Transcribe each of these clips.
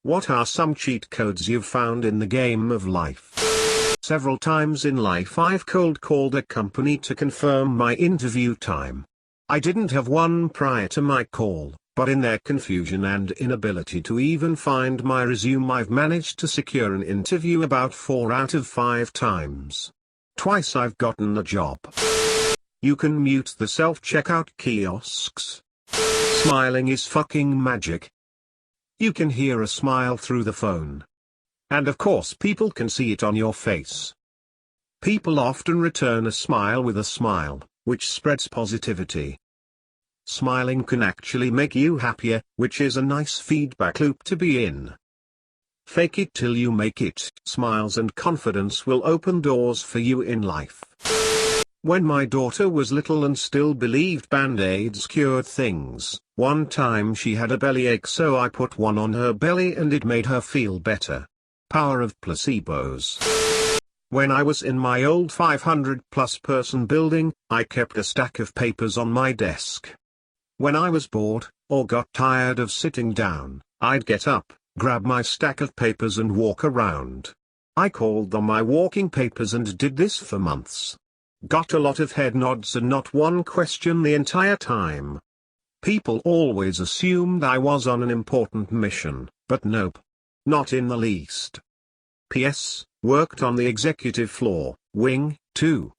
What are some cheat codes you've found in the game of life? Several times in life I've cold called a company to confirm my interview time. I didn't have one prior to my call, but in their confusion and inability to even find my resume I've managed to secure an interview about 4 out of 5 times. Twice I've gotten the job. You can mute the self-checkout kiosks. Smiling is fucking magic. You can hear a smile through the phone. And of course people can see it on your face. People often return a smile with a smile, which spreads positivity. Smiling can actually make you happier, which is a nice feedback loop to be in. Fake it till you make it. Smiles and confidence will open doors for you in life. When my daughter was little and still believed band-aids cured things, one time she had a bellyache, so I put one on her belly and it made her feel better. Power of placebos. When I was in my old 500+ person building, I kept a stack of papers on my desk. When I was bored, or got tired of sitting down, I'd get up, grab my stack of papers and walk around. I called them my walking papers and did this for months. Got a lot of head nods and not one question the entire time. People always assumed I was on an important mission, but nope. Not in the least. P.S. Worked on the executive floor, wing, too.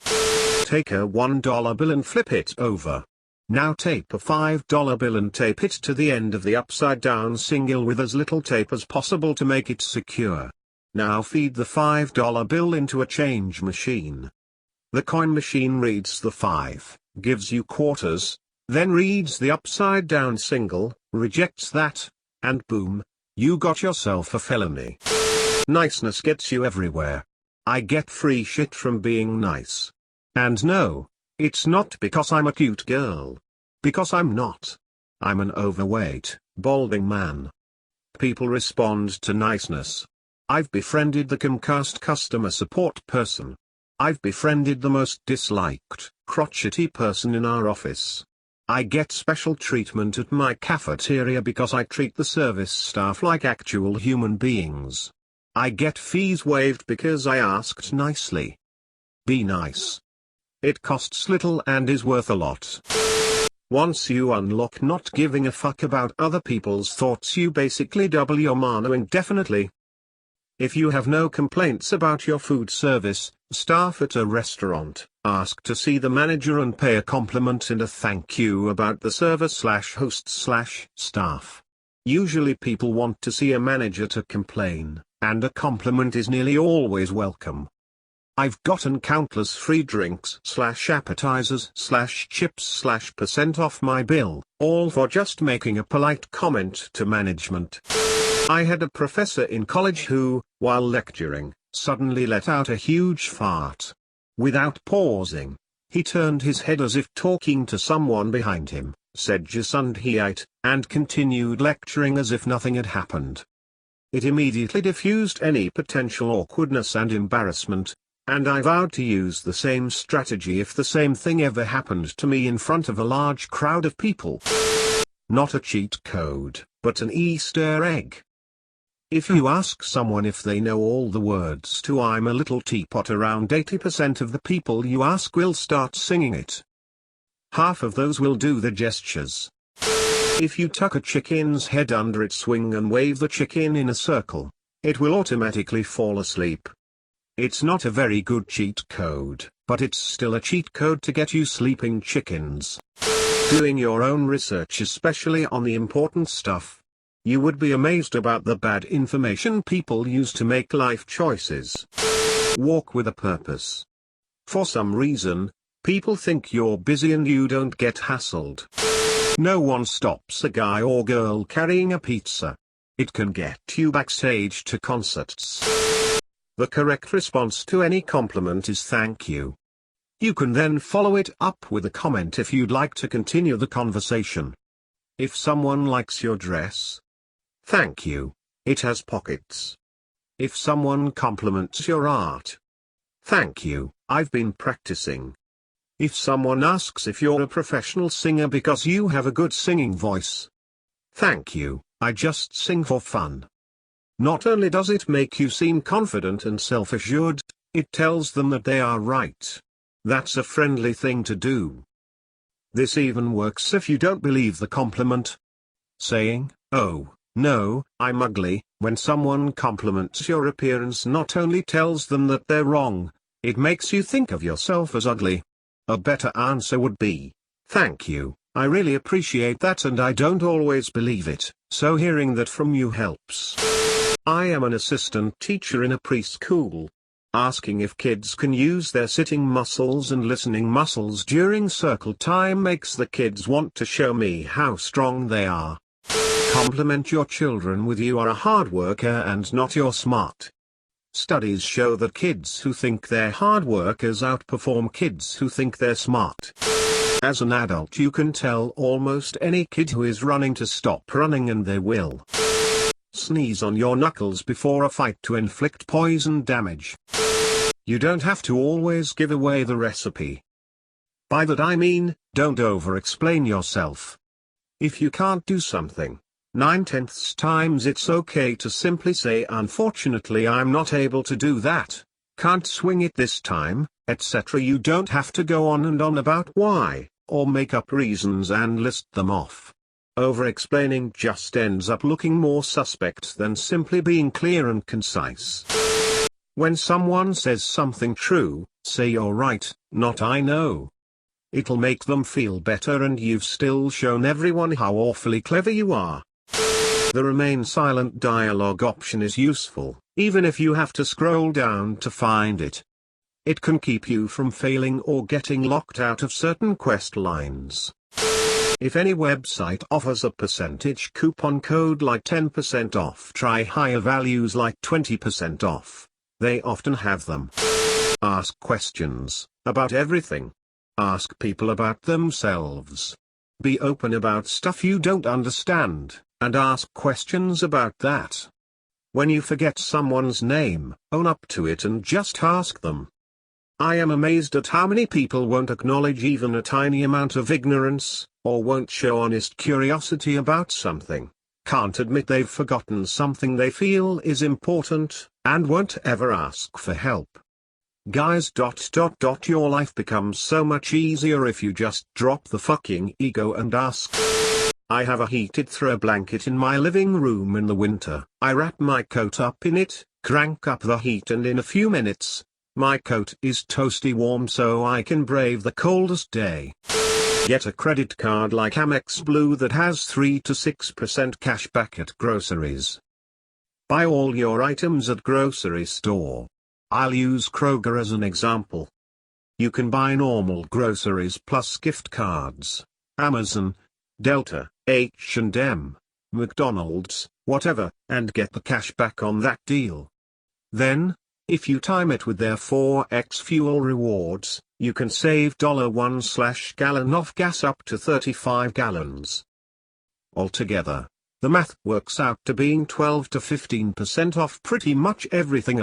Take a $1 bill and flip it over. Now tape a $5 bill and tape it to the end of the upside down single with as little tape as possible to make it secure. Now feed the $5 bill into a change machine. The coin machine reads the 5, gives you quarters, then reads the upside down single, rejects that, and boom, you got yourself a felony. Niceness gets you everywhere. I get free shit from being nice. And no, it's not because I'm a cute girl. Because I'm not. I'm an overweight, balding man. People respond to niceness. I've befriended the Comcast customer support person. I've befriended the most disliked, crotchety person in our office. I get special treatment at my cafeteria because I treat the service staff like actual human beings. I get fees waived because I asked nicely. Be nice. It costs little and is worth a lot. Once you unlock not giving a fuck about other people's thoughts, you basically double your mana indefinitely. If you have no complaints about your food service, staff at a restaurant, ask to see the manager and pay a compliment and a thank you about the server/host/staff. Usually people want to see a manager to complain, and a compliment is nearly always welcome. I've gotten countless free drinks/appetizers/chips/% off my bill, all for just making a polite comment to management. I had a professor in college who, while lecturing, suddenly let out a huge fart. Without pausing, he turned his head as if talking to someone behind him, said "Gesundheit," and continued lecturing as if nothing had happened. It immediately diffused any potential awkwardness and embarrassment, and I vowed to use the same strategy if the same thing ever happened to me in front of a large crowd of people. Not a cheat code, but an Easter egg. If you ask someone if they know all the words to "I'm a Little Teapot," around 80% of the people you ask will start singing it. Half of those will do the gestures. If you tuck a chicken's head under its wing and wave the chicken in a circle, it will automatically fall asleep. It's not a very good cheat code, but it's still a cheat code to get you sleeping chickens. Doing your own research, especially on the important stuff. You would be amazed about the bad information people use to make life choices. Walk with a purpose. For some reason, people think you're busy and you don't get hassled. No one stops a guy or girl carrying a pizza. It can get you backstage to concerts. The correct response to any compliment is thank you. You can then follow it up with a comment if you'd like to continue the conversation. If someone likes your dress, thank you, it has pockets. If someone compliments your art, thank you, I've been practicing. If someone asks if you're a professional singer because you have a good singing voice, thank you, I just sing for fun. Not only does it make you seem confident and self-assured, it tells them that they are right. That's a friendly thing to do. This even works if you don't believe the compliment. Saying, "Oh, no, I'm ugly," when someone compliments your appearance not only tells them that they're wrong, it makes you think of yourself as ugly. A better answer would be, "Thank you, I really appreciate that and I don't always believe it, so hearing that from you helps." I am an assistant teacher in a preschool. Asking if kids can use their sitting muscles and listening muscles during circle time makes the kids want to show me how strong they are. Compliment your children with "you are a hard worker and not you're smart." Studies show that kids who think they're hard workers outperform kids who think they're smart. As an adult you can tell almost any kid who is running to stop running and they will. Sneeze on your knuckles before a fight to inflict poison damage. You don't have to always give away the recipe. By that I mean, don't over-explain yourself. If you can't do something, 9/10 times it's okay to simply say "unfortunately I'm not able to do that, can't swing it this time," etc. You don't have to go on and on about why, or make up reasons and list them off. Over-explaining just ends up looking more suspect than simply being clear and concise. When someone says something true, say "you're right," not "I know." It'll make them feel better and you've still shown everyone how awfully clever you are. The remain silent dialogue option is useful, even if you have to scroll down to find it. It can keep you from failing or getting locked out of certain quest lines. If any website offers a percentage coupon code like 10% off, try higher values like 20% off. They often have them. Ask questions about everything. Ask people about themselves. Be open about stuff you don't understand, and ask questions about that. When you forget someone's name, own up to it and just ask them. I am amazed at how many people won't acknowledge even a tiny amount of ignorance, or won't show honest curiosity about something, can't admit they've forgotten something they feel is important, and won't ever ask for help. Guys. Your life becomes so much easier if you just drop the fucking ego and ask. I have a heated throw blanket in my living room in the winter. I wrap my coat up in it, crank up the heat, and in a few minutes, my coat is toasty warm so I can brave the coldest day. Get a credit card like Amex Blue that has 3 to 6% cash back at groceries. Buy all your items at grocery store. I'll use Kroger as an example. You can buy normal groceries plus gift cards, Amazon, Delta, H&M, McDonald's, whatever, and get the cash back on that deal. Then, if you time it with their 4x fuel rewards, you can save $1/gallon off gas up to 35 gallons. Altogether, the math works out to being 12 to 15% off pretty much everything.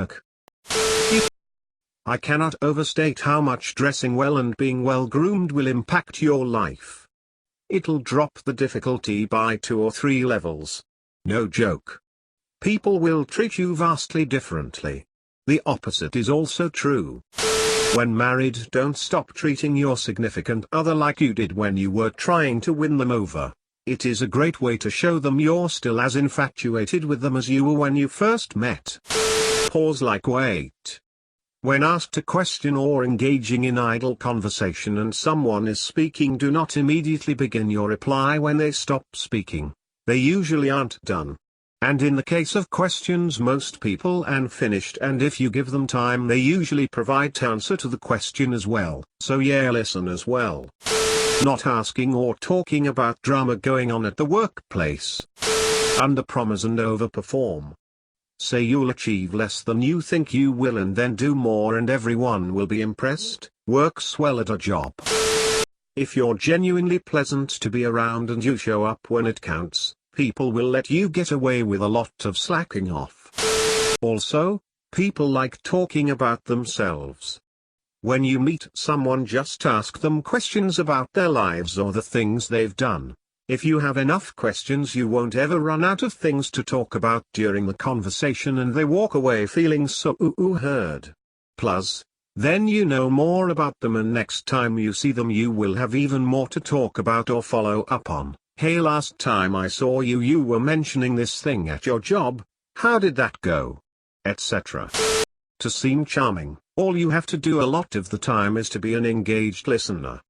I cannot overstate how much dressing well and being well groomed will impact your life. It'll drop the difficulty by 2 or 3 levels. No joke. People will treat you vastly differently. The opposite is also true. When married, don't stop treating your significant other like you did when you were trying to win them over. It is a great way to show them you're still as infatuated with them as you were when you first met. Pause like wait. When asked a question or engaging in idle conversation and someone is speaking, do not immediately begin your reply when they stop speaking. They usually aren't done. And in the case of questions, most people are finished, and if you give them time they usually provide answer to the question as well, so yeah, listen as well. Not asking or talking about drama going on at the workplace. Underpromise and overperform. Say you'll achieve less than you think you will and then do more and everyone will be impressed. Works well at a job. If you're genuinely pleasant to be around and you show up when it counts, people will let you get away with a lot of slacking off. Also, people like talking about themselves. When you meet someone, just ask them questions about their lives or the things they've done. If you have enough questions, you won't ever run out of things to talk about during the conversation, and they walk away feeling so heard. Plus, then you know more about them, and next time you see them you will have even more to talk about or follow up on. Hey, last time I saw you, you were mentioning this thing at your job. How did that go? Etc. To seem charming, all you have to do a lot of the time is to be an engaged listener.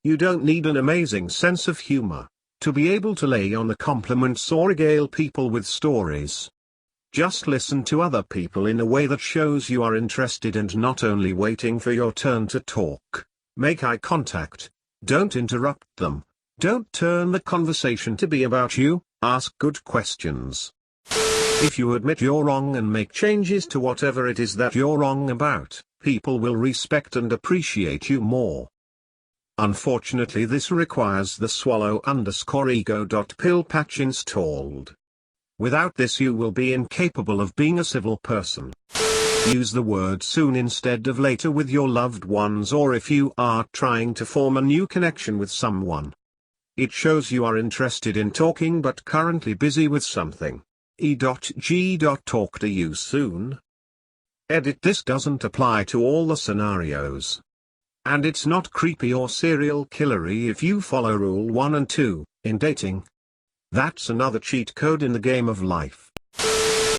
You don't need an amazing sense of humor to be able to lay on the compliments or regale people with stories. Just listen to other people in a way that shows you are interested and not only waiting for your turn to talk. Make eye contact. Don't interrupt them. Don't turn the conversation to be about you. Ask good questions. If you admit you're wrong and make changes to whatever it is that you're wrong about, people will respect and appreciate you more. Unfortunately, this requires the swallow_ego.pill patch installed. Without this, you will be incapable of being a civil person. Use the word soon instead of later with your loved ones, or if you are trying to form a new connection with someone. It shows you are interested in talking but currently busy with something. E.G. Talk to you soon. Edit: this doesn't apply to all the scenarios. And it's not creepy or serial killery if you follow rule 1 and 2, in dating. That's another cheat code in the game of life.